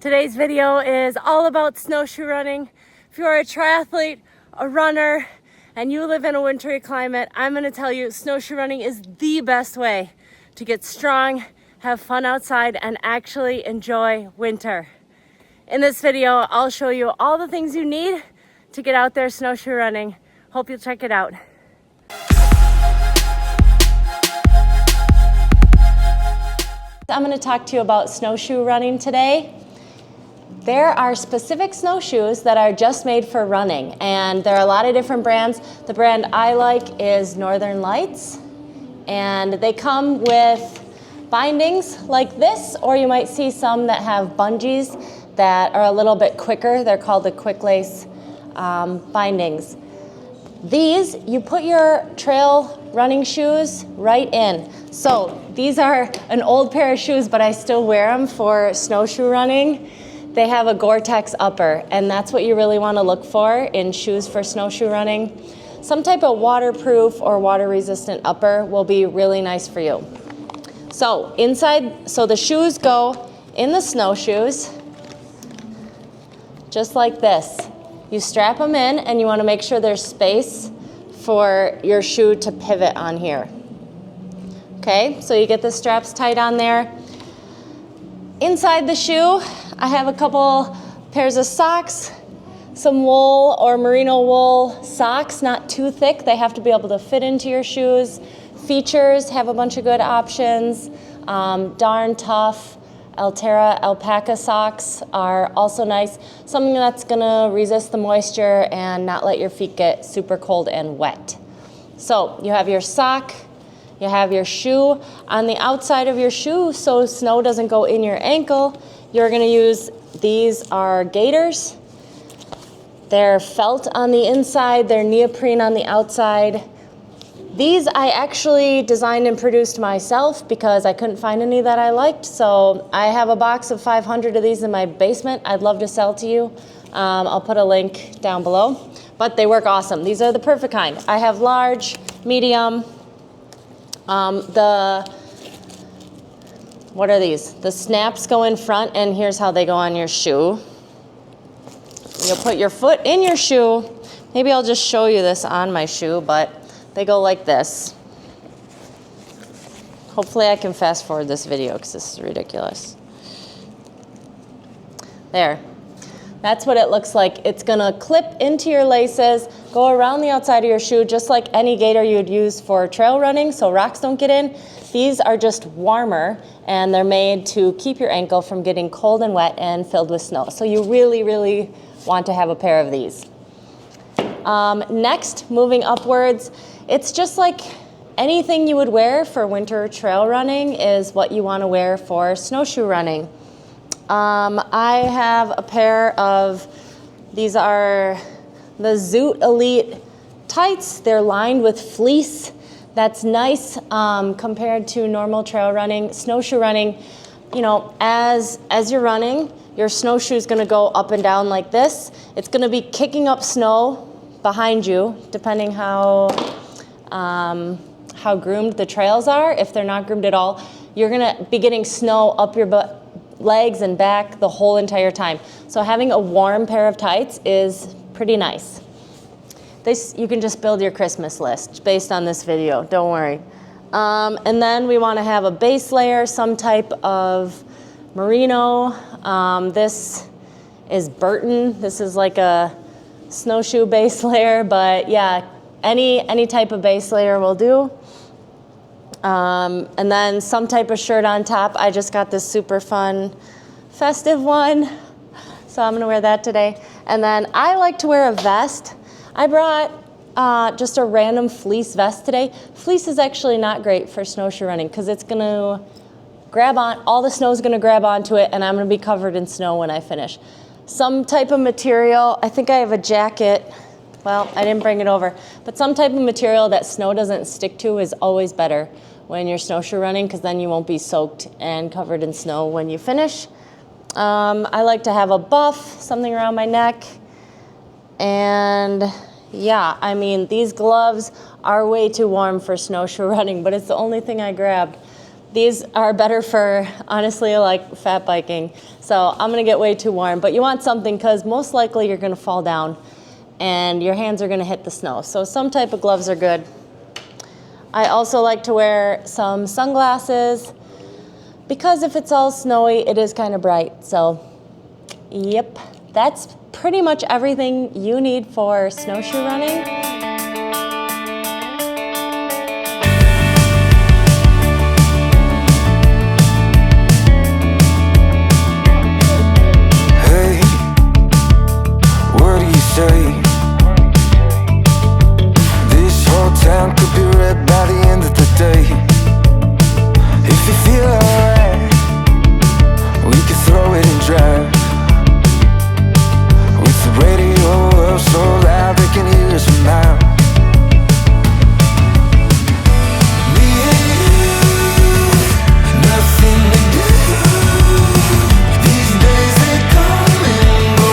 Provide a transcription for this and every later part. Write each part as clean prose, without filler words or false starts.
Today's video is all about snowshoe running. If you're a triathlete, a runner, and you live in a wintry climate, I'm gonna tell you snowshoe running is the best way to get strong, have fun outside, and actually enjoy winter. In this video, I'll show you all the things you need to get out there snowshoe running. Hope you'll check it out. I'm going to talk to you about snowshoe running today. There are specific snowshoes that are just made for running, and there are a lot of different brands. The brand I like is Northern Lights, and they come with bindings like this, or you might see some that have bungees that are a little bit quicker. They're called the quick lace bindings. These, you put your trail running shoes right in. So these are an old pair of shoes, but I still wear them for snowshoe running. They have a Gore-Tex upper, and that's what you really want to look for in shoes for snowshoe running. Some type of waterproof or water-resistant upper will be really nice for you. So inside, so the shoes go in the snowshoes, just like this. You strap them in, and you want to make sure there's space for your shoe to pivot on here. Okay, so you get the straps tight on there. Inside the shoe, I have a couple pairs of socks, some wool or merino wool socks, not too thick. They have to be able to fit into your shoes. Features have a bunch of good options. Darn Tough Altera alpaca socks are also nice. Something that's gonna resist the moisture and not let your feet get super cold and wet. So you have your sock, you have your shoe. On the outside of your shoe, so snow doesn't go in your ankle, you're gonna use, these are gaiters. They're felt on the inside, they're neoprene on the outside. These I actually designed and produced myself because I couldn't find any that I liked. So I have a box of 500 of these in my basement. I'd love to sell to you. I'll put a link down below. But they work awesome. These are the perfect kind. I have large, medium. What are these? The snaps go in front, and here's how they go on your shoe. You'll put your foot in your shoe. Maybe I'll just show you this on my shoe, but they go like this. Hopefully I can fast forward this video because this is ridiculous. There. That's what it looks like. It's gonna clip into your laces, go around the outside of your shoe just like any gaiter you would use for trail running so rocks don't get in. These are just warmer, and they're made to keep your ankle from getting cold and wet and filled with snow. So you really, really want to have a pair of these. Next, moving upwards, it's just like anything you would wear for winter trail running is what you want to wear for snowshoe running. I have a pair of, these are the Zoot Elite tights. They're lined with fleece. That's nice compared to normal trail running. Snowshoe running, you know, as you're running, your snowshoe is going to go up and down like this. It's going to be kicking up snow behind you, depending how groomed the trails are. If they're not groomed at all, you're gonna be getting snow up your legs and back the whole entire time. So having a warm pair of tights is pretty nice. This, you can just build your Christmas list based on this video, don't worry. And then we wanna have a base layer, some type of merino. This is Burton. This is like a snowshoe base layer, but yeah, any type of base layer will do. And then some type of shirt on top. I just got this super fun festive one, so I'm gonna wear that today. And then I like to wear a vest. I brought just a random fleece vest today. Fleece is actually not great for snowshoe running because it's gonna grab on, all the snow is gonna grab onto it, and I'm gonna be covered in snow when I finish. Some type of material, I think I have a jacket. Well, I didn't bring it over, but some type of material that snow doesn't stick to is always better when you're snowshoe running because then you won't be soaked and covered in snow when you finish. I like to have a buff, something around my neck. And yeah, I mean, these gloves are way too warm for snowshoe running, but it's the only thing I grabbed. These are better for, honestly, like fat biking. So I'm gonna get way too warm, but you want something because most likely you're gonna fall down and your hands are gonna hit the snow. So some type of gloves are good. I also like to wear some sunglasses because if it's all snowy, it is kind of bright. So, yep, that's pretty much everything you need for snowshoe running. This whole town could be red by the end of the day. If you feel alright, we could throw it and drive. With the radio up so loud they can hear us from miles. Me and you, nothing to do. These days they come and go.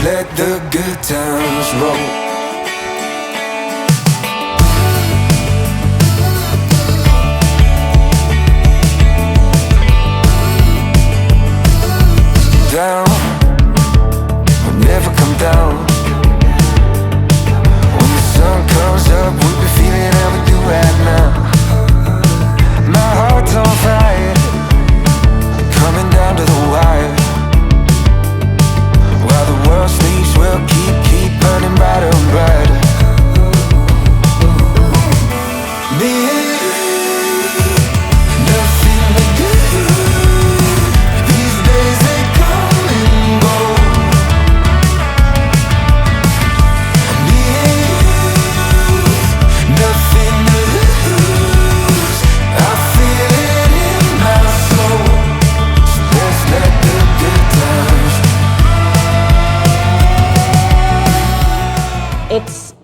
Let the good times roll. Down, we'll never come down. When the sun comes up, we'll be feeling how we do right now. My heart's on fire, coming down to the wire. While the world sleeps, we'll keep burning brighter and brighter. Me and you, nothing to do. These days they come and go. Me and you, nothing to lose. I feel it in my soul. So let's let the good times.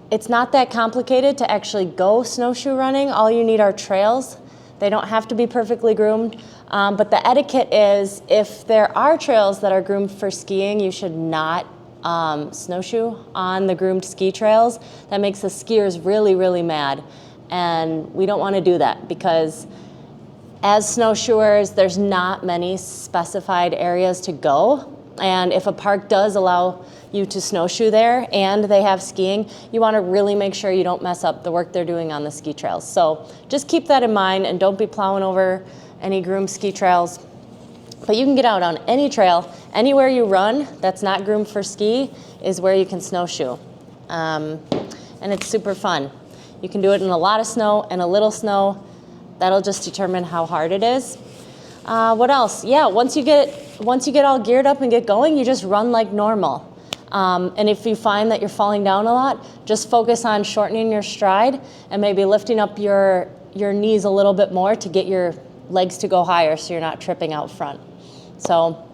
It's not that complicated to actually go snowshoe running. All you need are trails. They don't have to be perfectly groomed. But the etiquette is if there are trails that are groomed for skiing, you should not snowshoe on the groomed ski trails. That makes the skiers really, really mad. And we don't want to do that because as snowshoers, there's not many specified areas to go. And if a park does allow you to snowshoe there and they have skiing, you want to really make sure you don't mess up the work they're doing on the ski trails. So just keep that in mind and don't be plowing over any groomed ski trails. But you can get out on any trail. Anywhere you run that's not groomed for ski is where you can snowshoe. And it's super fun. You can do it in a lot of snow and a little snow. That'll just determine how hard it is. What else? Yeah, once you get all geared up and get going, you just run like normal. And if you find that you're falling down a lot, just focus on shortening your stride and maybe lifting up your knees a little bit more to get your legs to go higher so you're not tripping out front. So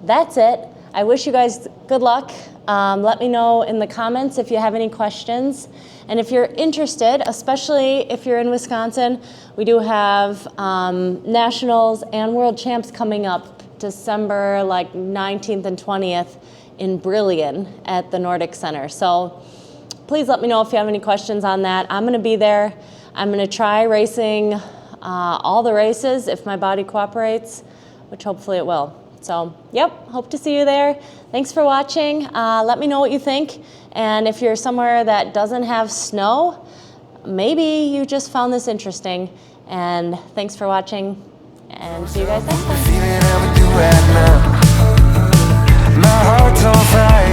that's it. I wish you guys good luck. Let me know in the comments if you have any questions. And if you're interested, especially if you're in Wisconsin, we do have nationals and world champs coming up December 19th and 20th in Brillion at the Nordic Center. So please let me know if you have any questions on that. I'm gonna be there. I'm gonna try racing all the races if my body cooperates, which hopefully it will. So, yep, hope to see you there. Thanks for watching. Let me know what you think. And if you're somewhere that doesn't have snow, maybe you just found this interesting. And thanks for watching, and see you guys next time. My heart's on fire.